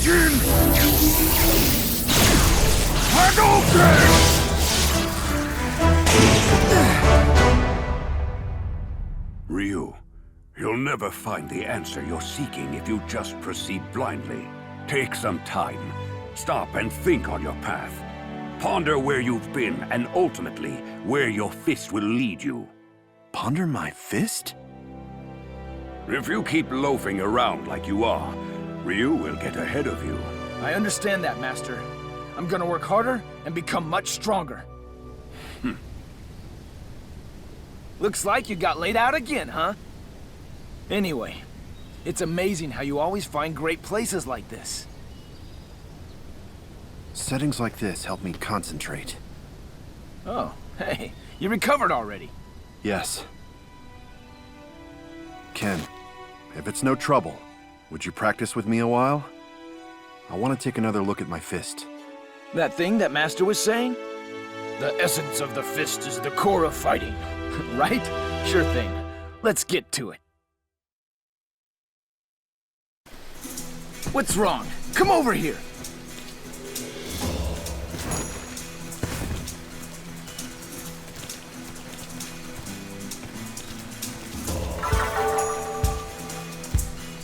Gaijin! Hadouken! Ryu, you'll never find the answer you're seeking if you just proceed blindly. Take some time. Stop and think on your path. Ponder where you've been, and ultimately, where your fist will lead you. Ponder my fist? If you keep loafing around like you are, Ryu will get ahead of you. I understand that, Master. I'm gonna work harder and become much stronger. Looks like you got laid out again, huh? Anyway, it's amazing how you always find great places like this. Settings like this help me concentrate. Oh, hey, you recovered already. Yes. Ken, if it's no trouble, would you practice with me a while? I want to take another look at my fist. That thing that Master was saying? The essence of the fist is the core of fighting. Right? Sure thing. Let's get to it. What's wrong? Come over here!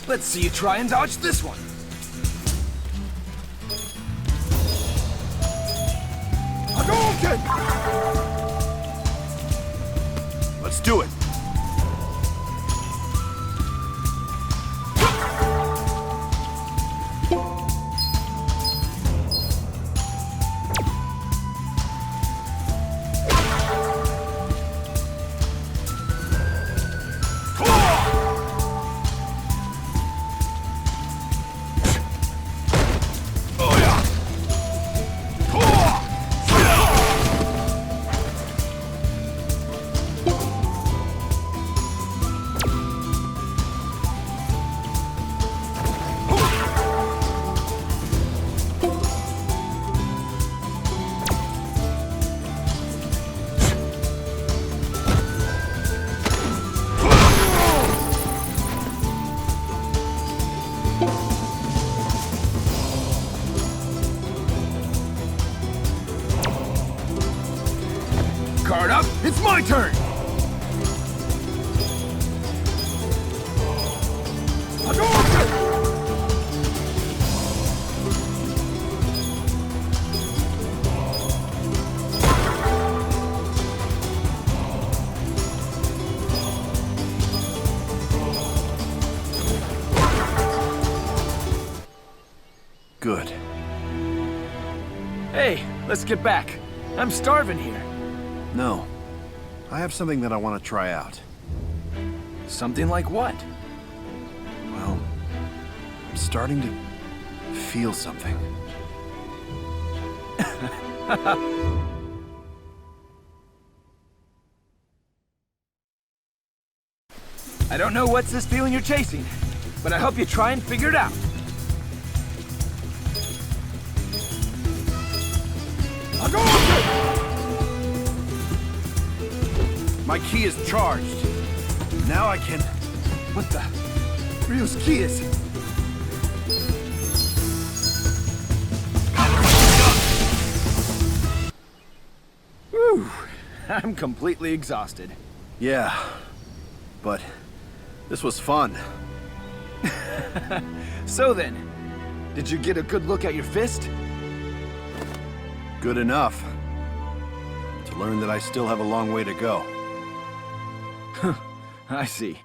Let's see you try and dodge this one. Hadouken! Let's do it! Guard up! It's my turn! Hadouken! Good. Hey, let's get back. I'm starving here. No. I have something that I want to try out. Something like what? Well, I'm starting to feel something. I don't know what's this feeling you're chasing, but I hope you try and figure it out. Hadouken! My key is charged. Now I can... What the? Ryu's key is... Whew. I'm completely exhausted. Yeah. But this was fun. So then, did you get a good look at your fist? Good enough. To learn that I still have a long way to go. I see.